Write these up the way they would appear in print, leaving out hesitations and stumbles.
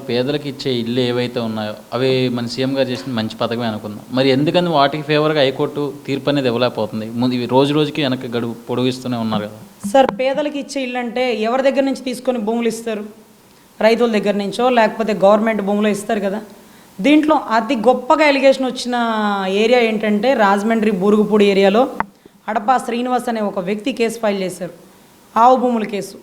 పేదలకు ఇచ్చే ఇల్లు ఏవైతే ఉన్నాయో అవి మన సీఎం గారు చేసిన మంచి పథకమే అనుకుందాం. మరి ఎందుకని వాటికి ఫేవర్గా హైకోర్టు తీర్పు అనేది ఇవ్వలేకపోతుంది? ముందు ఇవి రోజు రోజుకి వెనక్కి గడువు పొడిగిస్తూనే ఉన్నారు కదా సార్. పేదలకు ఇచ్చే ఇల్లు అంటే ఎవరి దగ్గర నుంచి తీసుకొని భూములు ఇస్తారు? రైతుల దగ్గర నుంచో లేకపోతే గవర్నమెంట్ భూములు ఇస్తారు కదా. దీంట్లో అతి గొప్పగా ఎలిగేషన్ వచ్చిన ఏరియా ఏంటంటే రాజమండ్రి బూరుగుపూడి ఏరియాలో అడపా శ్రీనివాస్ అనే ఒక వ్యక్తి కేసు ఫైల్ చేశారు. ఆవు భూముల కేసు.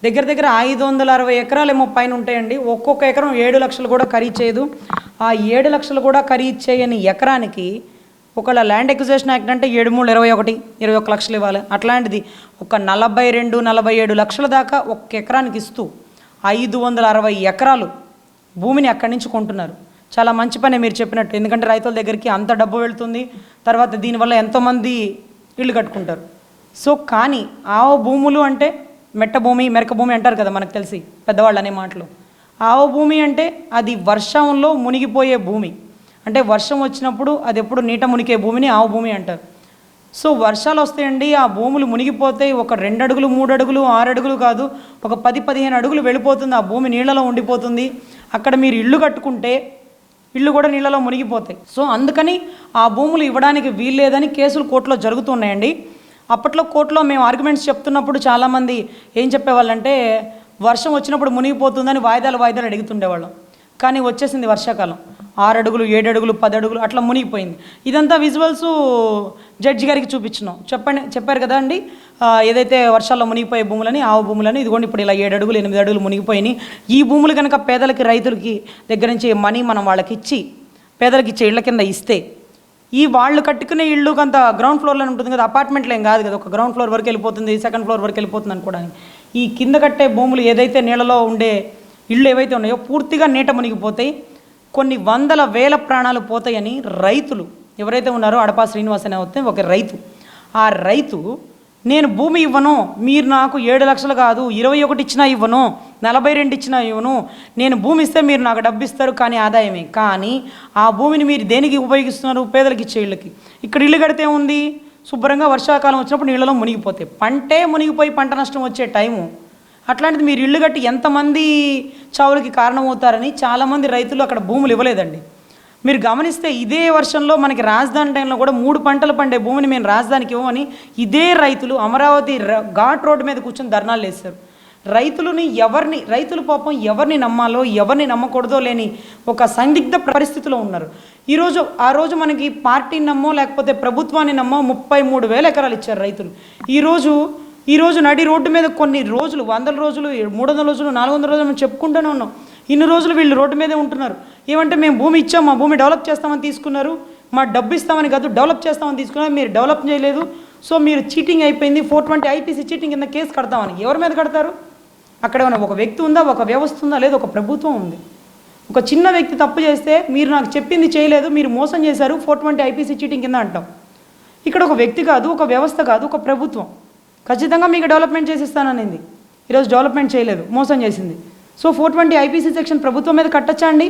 దగ్గర దగ్గర 560 ఎకరాలేమో పైన ఉంటాయండి. ఒక్కొక్క ఎకరం 7 లక్షలు కూడా ఖరీదు చేయదు. ఆ 7 లక్షలు కూడా ఖరీదు చేయని ఎకరానికి ఒకళ్ళ ల్యాండ్ ఎక్విజిషన్ యాక్ట్ అంటే 7/3/21 లక్షలు ఇవ్వాలి. అట్లాంటిది ఒక 42-47 లక్షల దాకా ఒక్క ఎకరానికి ఇస్తూ 560 ఎకరాలు భూమిని అక్కడి నుంచి కొంటున్నారు. చాలా మంచి పనే మీరు చెప్పినట్టు. ఎందుకంటే రైతుల దగ్గరికి అంత డబ్బు వెళ్తుంది. తర్వాత దీనివల్ల ఎంతోమంది ఇళ్ళు కట్టుకుంటారు. సో కానీ ఆవు భూములు అంటే మెట్ట భూమి, మెరక భూమి అంటారు కదా మనకు తెలిసి పెద్దవాళ్ళు అనే మాటలు. ఆవు భూమి అంటే అది వర్షంలో మునిగిపోయే భూమి. అంటే వర్షం వచ్చినప్పుడు అది ఎప్పుడు నీట మునిగే భూమిని ఆవు భూమి అంటారు. సో వర్షాలు వస్తాయండి, ఆ భూములు మునిగిపోతాయి. ఒక 2 అడుగులు 3 అడుగులు 6 అడుగులు కాదు, ఒక 10-15 అడుగులు వెళ్ళిపోతుంది. ఆ భూమి నీళ్ళలో ఉండిపోతుంది. అక్కడ మీరు ఇల్లు కట్టుకుంటే ఇల్లు కూడా నీళ్ళలో మునిగిపోతాయి. సో అందుకని ఆ భూములు ఇవ్వడానికి వీల్లేదని కేసులు కోర్టులో జరుగుతున్నాయండి. అప్పట్లో కోర్టులో మేము ఆర్గ్యుమెంట్స్ చెప్తున్నప్పుడు చాలామంది ఏం చెప్పేవాళ్ళంటే వర్షం వచ్చినప్పుడు మునిగిపోతుందని వాయిదాలు అడుగుతుండేవాళ్ళం. కానీ వచ్చేసింది వర్షాకాలం, 6 అడుగులు 7 అడుగులు 10 అడుగులు అట్లా మునిగిపోయింది. ఇదంతా విజువల్స్ జడ్జి గారికి చూపించినాం. చెప్పారు కదా అండి, ఏదైతే వర్షాల్లో మునిగిపోయే భూములని ఆవు భూములని ఇదిగోండి ఇప్పుడు ఇలా 7 అడుగులు 8 అడుగులు మునిగిపోయినాయి. ఈ భూములు కనుక పేదలకి రైతులకి దగ్గర నుంచి మనీ మనం వాళ్ళకి ఇచ్చి పేదలకి ఇచ్చే ఇళ్ళ కింద ఇస్తే ఈ వాళ్ళు కట్టుకునే ఇళ్ళు కొంత గ్రౌండ్ ఫ్లోర్లో ఉంటుంది కదా, అపార్ట్మెంట్లో ఏం కాదు కదా, ఒక గ్రౌండ్ ఫ్లోర్ వరకు వెళ్ళిపోతుంది, సెకండ్ ఫ్లోర్ వరకు వెళ్ళిపోతుంది అనుకోవడానికి. ఈ కింద కట్టే భూములు ఏదైతే నీళ్ళలో ఉండే ఇళ్ళు ఏవైతే ఉన్నాయో పూర్తిగా నీట మునిగిపోతాయి. కొన్ని వందల వేల ప్రాణాలు పోతాయని రైతులు ఎవరైతే ఉన్నారో అడపా శ్రీనివాస్ అనే ఒక రైతు, ఆ రైతు నేను భూమి ఇవ్వను, మీరు నాకు 7 లక్షలు కాదు 21 ఇచ్చినా ఇవ్వను, 42 ఇచ్చినా ఇవ్వను, నేను భూమి ఇస్తే మీరు నాకు డబ్బు ఇస్తారు కానీ ఆదాయమే, కానీ ఆ భూమిని మీరు దేనికి ఉపయోగిస్తున్నారు? పేదలకు ఇచ్చే ఇళ్ళకి. ఇక్కడ ఇల్లు కడితే ఉంది శుభ్రంగా వర్షాకాలం వచ్చినప్పుడు నీళ్ళలో మునిగిపోతాయి. పంటే మునిగిపోయి పంట నష్టం వచ్చే టైము. అట్లాంటిది మీరు ఇల్లు కట్టి ఎంతమంది చావులకి కారణమవుతారని చాలామంది రైతులు అక్కడ భూములు ఇవ్వలేదండి. మీరు గమనిస్తే ఇదే వర్షంలో మనకి రాజధాని టైంలో కూడా 3 పంటలు పండే భూమిని మేము రాజధానికి ఇవ్వమని ఇదే రైతులు అమరావతి ఘాట్ రోడ్డు మీద కూర్చొని ధర్నాలు వేశారు. రైతులు పాపం ఎవరిని నమ్మాలో ఎవరిని నమ్మకూడదో లేని ఒక సందిగ్ధ పరిస్థితిలో ఉన్నారు. ఆ రోజు మనకి పార్టీని నమ్మో లేకపోతే ప్రభుత్వాన్ని నమ్మో 33,000 ఎకరాలు ఇచ్చారు రైతులు. ఈరోజు నడి రోడ్డు మీద కొన్ని రోజులు 100 రోజులు 300 రోజులు 400 రోజులు మనం చెప్పుకుంటూనే ఉన్నాం. ఇన్ని రోజులు వీళ్ళు రోడ్డు మీదే ఉంటున్నారు. ఏమంటే మేము భూమి ఇచ్చాం, మా భూమి డెవలప్ చేస్తామని తీసుకున్నారు, మా డబ్బు ఇస్తామని కాదు డెవలప్ చేస్తామని తీసుకున్నారు, మీరు డెవలప్ చేయలేదు, సో మీరు చీటింగ్ అయిపోయింది, 420 ఐపీసీ చీటింగ్ కింద కేసు కడతామని. ఎవరి మీద కడతారు? అక్కడ ఏమైనా ఒక వ్యక్తి ఉందా, ఒక వ్యవస్థ ఉందా? లేదు, ఒక ప్రభుత్వం ఉంది. ఒక చిన్న వ్యక్తి తప్పు చేస్తే మీరు నాకు చెప్పింది చేయలేదు, మీరు మోసం చేశారు, 420 ఐపీసీ చీటింగ్ కింద అంటాం. ఇక్కడ ఒక వ్యక్తి కాదు, ఒక వ్యవస్థ కాదు, ఒక ప్రభుత్వం ఖచ్చితంగా మీకు డెవలప్మెంట్ చేసిస్తాననింది. ఈరోజు డెవలప్మెంట్ చేయలేదు, మోసం చేసింది. సో 420 ఐపీసీ సెక్షన్ ప్రభుత్వం మీద కట్టచ్చా అండి?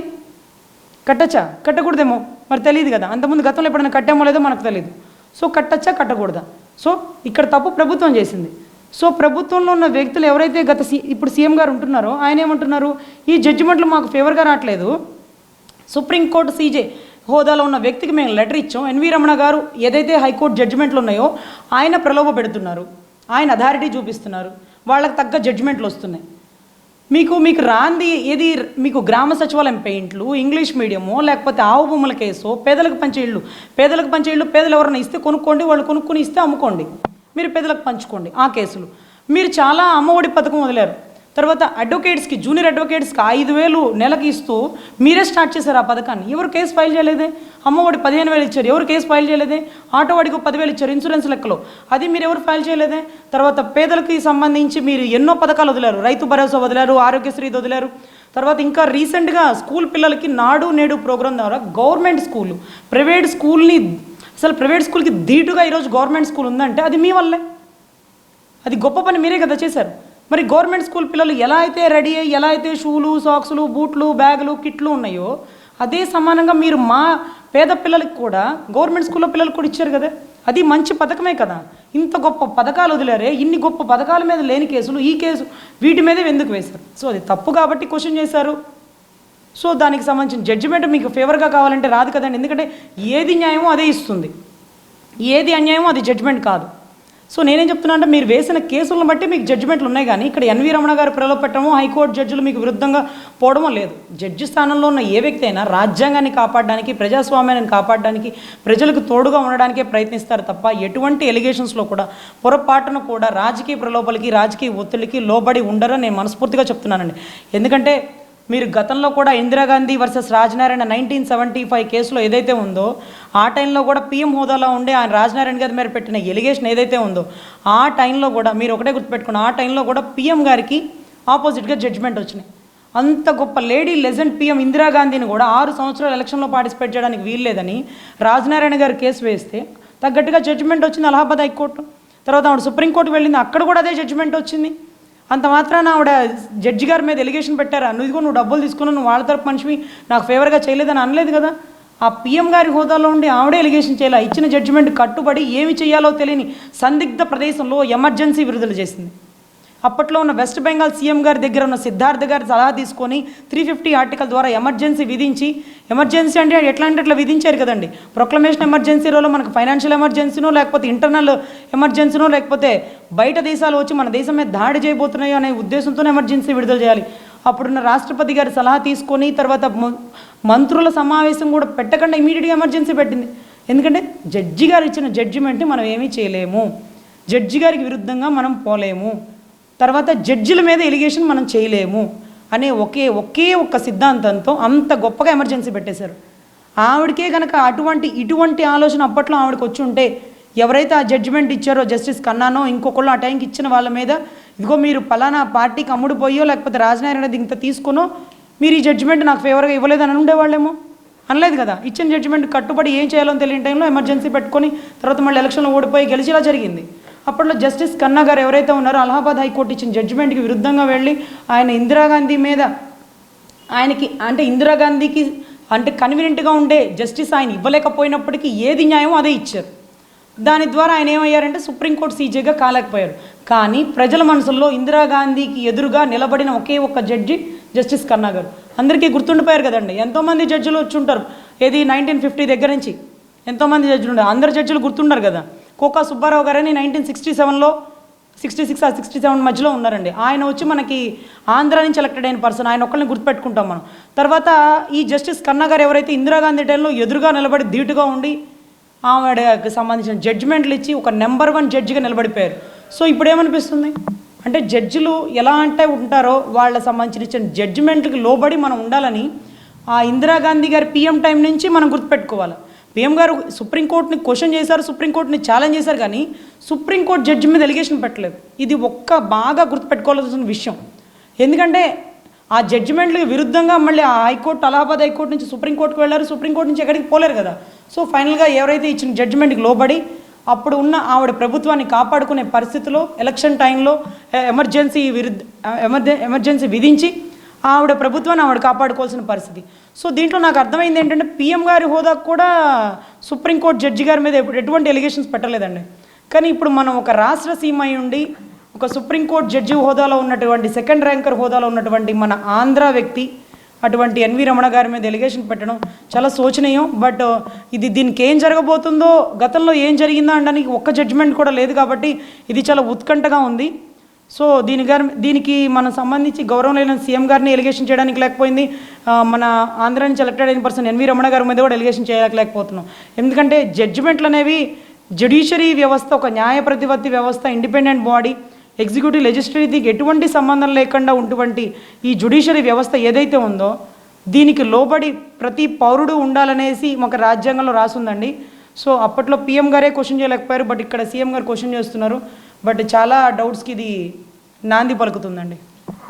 కట్టచ్చా? కట్టకూడదేమో, మరి తెలియదు కదా. అంతకుముందు గతంలో ఎప్పుడైనా కట్టామో లేదో మనకు తెలియదు. సో కట్టచ్చా కట్టకూడదా? సో ఇక్కడ తప్పు ప్రభుత్వం చేసింది. సో ప్రభుత్వంలో ఉన్న వ్యక్తులు ఎవరైతే ఇప్పుడు సీఎం గారు ఉంటున్నారో ఆయన ఏమంటున్నారు, ఈ జడ్జిమెంట్లు మాకు ఫేవర్గా రావట్లేదు, సుప్రీంకోర్టు సీజే హోదాలో ఉన్న వ్యక్తికి మేము లెటర్ ఇచ్చాం, ఎన్వి రమణ గారు ఏదైతే హైకోర్టు జడ్జిమెంట్లు ఉన్నాయో ఆయన ప్రలోభ పెడుతున్నారు, ఆయన అథారిటీ చూపిస్తున్నారు, వాళ్ళకి తగ్గ జడ్జిమెంట్లు వస్తున్నాయి. మీకు రాంది ఏది? మీకు గ్రామ సచివాలయం పెయింట్లు, ఇంగ్లీష్ మీడియమో లేకపోతే ఆవు భూముల కేసో, పేదలకు పంచే ఇళ్ళు పేదలు ఎవరైనా ఇస్తే కొనుక్కోండి, వాళ్ళు కొనుక్కొని ఇస్తే అమ్ముకోండి, మీరు పేదలకు పంచుకోండి. ఆ కేసులు మీరు చాలా అమ్మఒడి పథకం వదిలేరు. తర్వాత అడ్వకేట్స్కి, జూనియర్ అడ్వకేట్స్కి 5,000 నెలకి ఇస్తూ మీరే స్టార్ట్ చేశారు ఆ పథకాన్ని. ఎవరు కేసు ఫైల్ చేయలేదే? అమ్మఒడి 15,000 ఇచ్చారు, ఎవరు కేసు ఫైల్ చేయలేదే? ఆటో వాడికి 10,000 ఇచ్చారు ఇన్సూరెన్స్ లెక్కలో, అది మీరు ఎవరు ఫైల్ చేయలేదే? తర్వాత పేదలకి సంబంధించి మీరు ఎన్నో పథకాలు వదిలారు, రైతు భరోసా వదిలారు, ఆరోగ్యశ్రీ వదిలారు. తర్వాత ఇంకా రీసెంట్గా స్కూల్ పిల్లలకి నాడు నేడు ప్రోగ్రాం ద్వారా గవర్నమెంట్ స్కూల్ ప్రైవేట్ స్కూల్కి ధీటుగా ఈరోజు గవర్నమెంట్ స్కూల్ ఉందంటే అది మీ వల్లే. అది గొప్ప పని, మీరే కదా చేశారు. మరి గవర్నమెంట్ స్కూల్ పిల్లలు ఎలా అయితే రెడీ అయ్యి ఎలా అయితే షూలు, సాక్సులు, బూట్లు, బ్యాగులు, కిట్లు ఉన్నాయో అదే సమానంగా మీరు మా పేద పిల్లలకి కూడా గవర్నమెంట్ స్కూల్లో పిల్లలకు కూడా ఇచ్చారు కదా. అది మంచి పథకమే కదా. ఇంత గొప్ప పథకాలు వదిలేరే, ఇన్ని గొప్ప పథకాల మీద లేని కేసులు ఈ కేసు వీటి మీదే ఎందుకు వేశారు? సో అది తప్పు కాబట్టి క్వశ్చన్ చేశారు. సో దానికి సంబంధించిన జడ్జిమెంట్ మీకు ఫేవర్గా కావాలంటే రాదు కదండి, ఎందుకంటే ఏది న్యాయమో అదే ఇస్తుంది, ఏది అన్యాయమో అది జడ్జిమెంట్ కాదు. సో నేనేం చెప్తున్నా అంటే మీరు వేసిన కేసులను బట్టి మీకు జడ్జిమెంట్లు ఉన్నాయి, కానీ ఇక్కడ ఎన్వి రమణ గారు ప్రలోభపెట్టడమో హైకోర్టు జడ్జిలు మీకు విరుద్ధంగా పోవడమో లేదు. జడ్జి స్థానంలో ఉన్న ఏ వ్యక్తి అయినా రాజ్యాంగాన్ని కాపాడడానికి, ప్రజాస్వామ్యాన్ని కాపాడడానికి, ప్రజలకు తోడుగా ఉండడానికే ప్రయత్నిస్తారు తప్ప ఎటువంటి ఎలిగేషన్స్లో కూడా పొరపాటును కూడా రాజకీయ ప్రలోభాలకి, రాజకీయ ఒత్తిడికి లోబడి ఉండరని నేను మనస్ఫూర్తిగా చెప్తున్నానండి. ఎందుకంటే మీరు గతంలో కూడా ఇందిరాగాంధీ వర్సెస్ రాజనారాయణ 1975 కేసులో ఏదైతే ఉందో ఆ టైంలో కూడా పీఎం హోదాలో ఉండే ఆయన రాజనారాయణ గారి మీద పెట్టిన ఎలిగేషన్ ఏదైతే ఉందో ఆ టైంలో కూడా మీరు ఒకటే గుర్తుపెట్టుకున్న, ఆ టైంలో కూడా పీఎం గారికి ఆపోజిట్గా జడ్జిమెంట్ వచ్చినాయి. అంత గొప్ప లేడీ లెజెండ్ పీఎం ఇందిరాగాంధీని కూడా 6 సంవత్సరాలు ఎలక్షన్లో పార్టిసిపేట్ చేయడానికి వీల్లేదని రాజనారాయణ గారు కేసు వేస్తే తగ్గట్టుగా జడ్జిమెంట్ వచ్చింది అలహాబాద్ హైకోర్టు. తర్వాత ఆవిడ సుప్రీంకోర్టుకు వెళ్ళింది, అక్కడ కూడా అదే జడ్జిమెంట్ వచ్చింది. అంత మాత్రాన ఆవిడ జడ్జి గారి మీద ఎలిగేషన్ పెట్టారా, నువ్వు డబ్బులు తీసుకున్నావు, నువ్వు వాళ్ళ తరపు మనిషివి, నాకు ఫేవర్గా చేయలేదని అనలేదు కదా. ఆ పీఎం గారి హోదాలో ఉండి ఆవిడే ఎలిగేషన్ చేయాలి, ఇచ్చిన జడ్జిమెంట్ కట్టుబడి ఏమి చేయాలో తెలియని సందిగ్ధ ప్రదేశంలో ఎమర్జెన్సీ విడుదల చేసింది. అప్పట్లో ఉన్న వెస్ట్ బెంగాల్ సీఎం గారి దగ్గర ఉన్న సిద్ధార్థ గారి సలహా తీసుకొని 350 ఆర్టికల్ ద్వారా ఎమర్జెన్సీ విధించి, ఎమర్జెన్సీ అంటే ఎట్లా అంటే అట్లా విధించారు కదండి. ప్రొక్లమేషన్ ఎమర్జెన్సీలో మనకు ఫైనాన్షియల్ ఎమర్జెన్సీనో, లేకపోతే ఇంటర్నల్ ఎమర్జెన్సీనో, లేకపోతే బయట దేశాలు వచ్చి మన దేశం మీద దాడి చేయబోతున్నాయో అనే ఉద్దేశంతో ఎమర్జెన్సీ విడుదల చేయాలి. అప్పుడున్న రాష్ట్రపతి గారి సలహా తీసుకొని తర్వాత మంత్రుల సమావేశం కూడా పెట్టకుండా ఇమీడియట్గా ఎమర్జెన్సీ పెట్టింది. ఎందుకంటే జడ్జి గారు ఇచ్చిన జడ్జిమెంట్ని మనం ఏమీ చేయలేము, జడ్జి గారికి విరుద్ధంగా మనం పోలేము, తర్వాత జడ్జిల మీద ఎలిగేషన్ మనం చేయలేము అనే ఒకే ఒక్క సిద్ధాంతంతో అంత గొప్పగా ఎమర్జెన్సీ పెట్టేశారు. ఆవిడకే కనుక ఇటువంటి ఆలోచన అప్పట్లో ఆవిడకి వచ్చి ఉంటే, ఎవరైతే ఆ జడ్జిమెంట్ ఇచ్చారో జస్టిస్ కన్నానో ఇంకొకళ్ళు ఆ టైంకి ఇచ్చిన వాళ్ళ మీద, ఇదిగో మీరు పలానా పార్టీకి అమ్ముడుపోయో లేకపోతే రాజనారాయణ ఇంత తీసుకునో మీరు ఈ జడ్జిమెంట్ నాకు ఫేవర్గా ఇవ్వలేదని ఉండేవాళ్ళేమో. అనలేదు కదా, ఇచ్చిన జడ్జిమెంట్ కట్టుబడి ఏం చేయాలో తెలియని టైంలో ఎమర్జెన్సీ పెట్టుకొని తర్వాత మళ్ళీ ఎలక్షన్లో ఓడిపోయి గెలిచేలా జరిగింది. అప్పట్లో జస్టిస్ కన్నా గారు ఎవరైతే ఉన్నారో అలహాబాద్ హైకోర్టు ఇచ్చిన జడ్జిమెంట్కి విరుద్ధంగా వెళ్ళి ఆయన ఇందిరాగాంధీ మీద ఇందిరాగాంధీకి కన్వీనియంట్గా ఉండే జస్టిస్ ఆయన ఇవ్వలేకపోయినప్పటికీ ఏది న్యాయమో అదే ఇచ్చారు. దాని ద్వారా ఆయన ఏమయ్యారంటే సుప్రీంకోర్టు సీజేగా కాలేకపోయారు. కానీ ప్రజల మనసుల్లో ఇందిరాగాంధీకి ఎదురుగా నిలబడిన ఒకే ఒక్క జడ్జి జస్టిస్ కన్నా గారు. అందరికీ గుర్తుండిపోయారు కదండి, ఎంతోమంది జడ్జిలు వచ్చి ఉంటారు, ఏది 1950 దగ్గర నుంచి ఎంతోమంది జడ్జిలు ఉంటారు, అందరు జడ్జిలు గుర్తుంటారు కదా. కోకా సుబ్బారావు గారని 1967లో 66 ఆ 67 మధ్యలో ఉన్నారండి. ఆయన వచ్చి మనకి ఆంధ్ర నుంచి ఎలక్టెడ్ అయిన పర్సన్, ఆయన ఒక్కరిని గుర్తుపెట్టుకుంటాం మనం. తర్వాత ఈ జస్టిస్ కన్నా గారు ఎవరైతే ఇందిరాగాంధీ టైంలో ఎదురుగా నిలబడి ధీటుగా ఉండి ఆవిడకి సంబంధించిన జడ్జిమెంట్లు ఇచ్చి ఒక నెంబర్ 1 జడ్జిగా నిలబడిపోయారు. సో ఇప్పుడు ఏమనిపిస్తుంది అంటే జడ్జిలు ఎలా అంటే ఉంటారో వాళ్ళ సంబంధించిన జడ్జిమెంట్కి లోబడి మనం ఉండాలని ఆ ఇందిరాగాంధీ గారి పీఎం టైం నుంచి మనం గుర్తుపెట్టుకోవాలి. పీఎం గారు సుప్రీంకోర్టుని క్వశ్చన్ చేశారు, సుప్రీంకోర్టుని ఛాలెంజ్ చేశారు, కానీ సుప్రీంకోర్టు జడ్జి మీద ఎలిగేషన్ పెట్టలేదు. ఇది బాగా గుర్తుపెట్టుకోవాల్సిన విషయం. ఎందుకంటే ఆ జడ్జిమెంట్లకు విరుద్ధంగా మళ్ళీ ఆ హైకోర్టు అలహాబాద్ హైకోర్టు నుంచి సుప్రీంకోర్టుకు వెళ్ళారు, సుప్రీంకోర్టు నుంచి ఎక్కడికి పోలేరు కదా. సో ఫైనల్గా ఎవరైతే ఇచ్చిన జడ్జిమెంట్కి లోబడి అప్పుడు ఉన్న ఆవిడ ప్రభుత్వాన్ని కాపాడుకునే పరిస్థితిలో ఎలక్షన్ టైంలో ఎమర్జెన్సీ విధించి ఆవిడ ప్రభుత్వాన్ని ఆవిడ కాపాడుకోవాల్సిన పరిస్థితి. సో దీంట్లో నాకు అర్థమైంది ఏంటంటే పీఎం గారి హోదా కూడా సుప్రీంకోర్టు జడ్జి గారి మీద ఎటువంటి ఎలిగేషన్స్ పెట్టలేదండి. కానీ ఇప్పుడు మనం ఒక రాష్ట్ర సీమ అయి ఉండి ఒక సుప్రీంకోర్టు జడ్జి హోదాలో ఉన్నటువంటి సెకండ్ ర్యాంకర్ హోదాలో ఉన్నటువంటి మన ఆంధ్ర వ్యక్తి అటువంటి ఎన్వి రమణ గారి మీద ఎలిగేషన్ పెట్టడం చాలా శోచనీయం. బట్ దీనికి ఏం జరగబోతుందో, గతంలో ఏం జరిగిందో అనడానికి ఒక్క జడ్జిమెంట్ కూడా లేదు కాబట్టి ఇది చాలా ఉత్కంఠగా ఉంది. సో దీనికి మనం సంబంధించి గౌరవం లేని సీఎం గారిని ఎలిగేషన్ చేయడానికి లేకపోయింది, మన ఆంధ్ర నుంచి ఎలక్టెడ్ అయిన పర్సన్ ఎన్వి రమణ గారి మీద కూడా ఎలిగేషన్ చేయలేకపోతున్నాం. ఎందుకంటే జడ్జిమెంట్లు అనేవి జ్యుడిషియరీ వ్యవస్థ ఒక న్యాయ ప్రతిపత్తి వ్యవస్థ, ఇండిపెండెంట్ బాడీ, ఎగ్జిక్యూటివ్ లెజిస్లేటివ్కి ఎటువంటి సంబంధం లేకుండా ఉన్నటువంటి ఈ జ్యుడిషియరీ వ్యవస్థ ఏదైతే ఉందో దీనికి లోబడి ప్రతి పౌరుడు ఉండాలనేసి ఒక రాజ్యాంగంలో రాసుందండి. సో అప్పట్లో పీఎం గారే క్వశ్చన్ చేయలేకపోయారు, బట్ ఇక్కడ సీఎం గారు క్వశ్చన్ చేస్తున్నారు. బట్ చాలా డౌట్స్కి ఇది నాంది పలుకుతుందండి.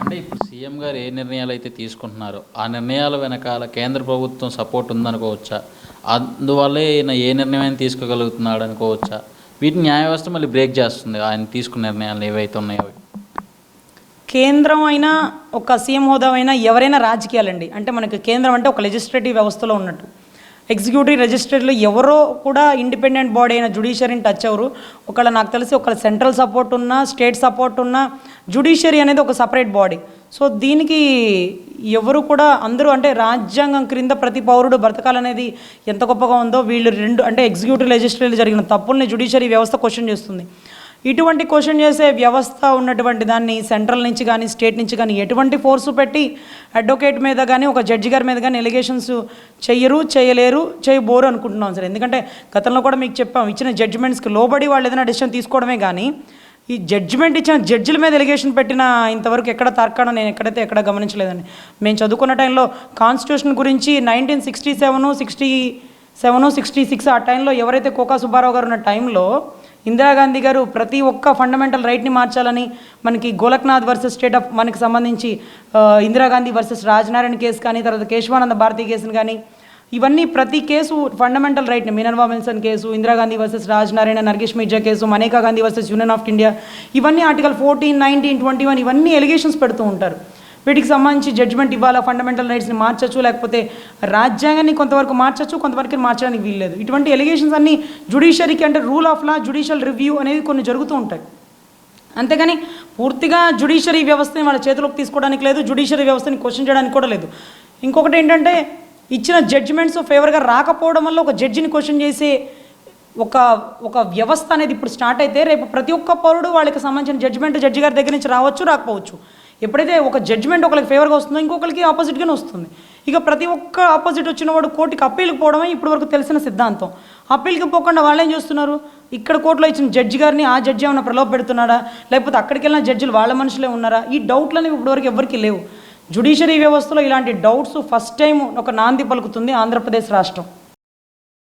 అంటే ఇప్పుడు సీఎం గారు ఏ నిర్ణయాలు అయితే తీసుకుంటున్నారో ఆ నిర్ణయాల వెనకాల కేంద్ర ప్రభుత్వం సపోర్ట్ ఉందనుకోవచ్చా? అందువల్లే ఈయన ఏ నిర్ణయం తీసుకోగలుగుతున్నాడు అనుకోవచ్చా? వీటిని న్యాయ వ్యవస్థ మళ్ళీ బ్రేక్ చేస్తుంది ఆయన తీసుకున్న నిర్ణయాలు ఏవైతే ఉన్నాయో. కేంద్రం అయినా ఒక సీఎం హోదా అయినా ఎవరైనా రాజకీయాలండి. అంటే మనకి కేంద్రం అంటే ఒక లెజిస్లేటివ్ వ్యవస్థలో ఉన్నట్టు, ఎగ్జిక్యూటివ్ లెజిస్లేటివ్లో ఎవరో కూడా ఇండిపెండెంట్ బాడీ అయిన జ్యుడిషియరీని టచ్ అవ్వరు. ఒకళ్ళ నాకు తెలిసి ఒకళ్ళ సెంట్రల్ సపోర్ట్ ఉన్నా, స్టేట్ సపోర్ట్ ఉన్నా, జ్యుడిషియరీ అనేది ఒక సపరేట్ బాడీ. సో దీనికి ఎవరు కూడా అందరూ అంటే రాజ్యాంగం క్రింద ప్రతి పౌరుడు బ్రతకాలనేది ఎంత గొప్పగా ఉందో వీళ్ళు రెండు అంటే ఎగ్జిక్యూటివ్ లెజిస్లేటివ్ జరిగిన తప్పుల్ని జ్యుడిషియరీ వ్యవస్థ క్వశ్చన్ చేస్తుంది. ఇటువంటి క్వశ్చన్ చేసే వ్యవస్థ ఉన్నటువంటి దాన్ని సెంట్రల్ నుంచి కానీ స్టేట్ నుంచి కానీ ఎటువంటి ఫోర్సు పెట్టి అడ్వకేట్ మీద కానీ ఒక జడ్జి గారి మీద కానీ ఎలిగేషన్స్ చేయలేరు చేయబోరు అనుకుంటున్నాం సార్. ఎందుకంటే గతంలో కూడా మీకు చెప్పాం, ఇచ్చిన జడ్జిమెంట్స్కి లోబడి వాళ్ళు ఏదైనా డెసిషన్ తీసుకోవడమే కానీ ఈ జడ్జిమెంట్ ఇచ్చిన జడ్జిల మీద ఎలిగేషన్ పెట్టిన ఇంతవరకు ఎక్కడ తార్కాణం నేను ఎక్కడ గమనించలేదండి. మేము చదువుకున్న టైంలో కాన్స్టిట్యూషన్ గురించి 1967, 66 ఆ టైంలో ఎవరైతే కోకా సుబ్బారావు గారు ఉన్న టైంలో ఇందిరాగాంధీ గారు ప్రతి ఒక్క ఫండమెంటల్ రైట్ని మార్చాలని మనకి గోలక్నాథ్ వర్సెస్ స్టేట్ ఆఫ్ మనకి సంబంధించి ఇందిరాగాంధీ వర్సెస్ రాజనారాయణ కేసు కానీ తర్వాత కేశవానంద భారతి కేసుని కానీ ఇవన్నీ ప్రతి case fundamental రైట్ని Minerva Wilson case, Indira Gandhi versus Rajanarayana, నర్గిష్ Mirza case, Maneka Gandhi versus union of India ఇవన్నీ ఆర్టికల్ 14, 19, 21 ఇవన్నీ ఎలిగేషన్స్ పెడుతూ ఉంటారు. వీటికి సంబంధించి జడ్జిమెంట్ ఇవ్వాలా, ఫండమెంటల్ రైట్స్ని మార్చచ్చు, లేకపోతే రాజ్యాంగాన్ని కొంతవరకు మార్చచ్చు, కొంతవరకు మార్చడానికి వీల్లేదు. ఇటువంటి ఎలిగేషన్స్ అన్నీ జ్యుడిషియరీకి అంటే rule of law, judicial review అనేది కొన్ని జరుగుతూ ఉంటాయి. అంతేగాని పూర్తిగా జ్యుడిషియరీ వ్యవస్థని వాళ్ళ చేతిలోకి తీసుకోవడానికి లేదు, జ్యుడిషియరీ వ్యవస్థని క్వశ్చన్ చేయడానికి కూడా లేదు. ఇంకొకటి ఏంటంటే ఇచ్చిన జడ్జిమెంట్స్ ఫేవర్గా రాకపోవడం వల్ల ఒక జడ్జిని క్వశ్చన్ చేసే ఒక వ్యవస్థ అనేది ఇప్పుడు స్టార్ట్ అయితే రేపు ప్రతి ఒక్క పౌరుడు వాళ్ళకి సంబంధించిన జడ్జిమెంట్ జడ్జి గారి దగ్గర నుంచి రావచ్చు, రాకపోవచ్చు. ఎప్పుడైతే ఒక జడ్జిమెంట్ ఒకరికి ఫేవర్గా వస్తుందో ఇంకొకరికి ఆపోజిట్గానే వస్తుంది. ఇక ప్రతి ఒక్క ఆపోజిట్ వచ్చిన వాడు కోర్టుకి అప్పీల్కి పోవడమే ఇప్పుడు వరకు తెలిసిన సిద్ధాంతం. అప్పీల్కి పోకుండా వాళ్ళు ఏం చేస్తున్నారు, ఇక్కడ కోర్టులో ఇచ్చిన జడ్జి గారిని ఆ జడ్జి ఏమైనా ప్రలోభ పెడుతున్నాడా, లేకపోతే అక్కడికి వెళ్ళిన జడ్జిలు వాళ్ళ మనుషులే ఉన్నారా, ఈ డౌట్లు అనేవి ఇప్పటివరకు ఎవరికి లేవు. జ్యుడిషియరీ వ్యవస్థలో ఇలాంటి డౌట్స్ ఫస్ట్ టైం ఒక నాంది పలుకుతుంది ఆంధ్రప్రదేశ్ రాష్ట్రం.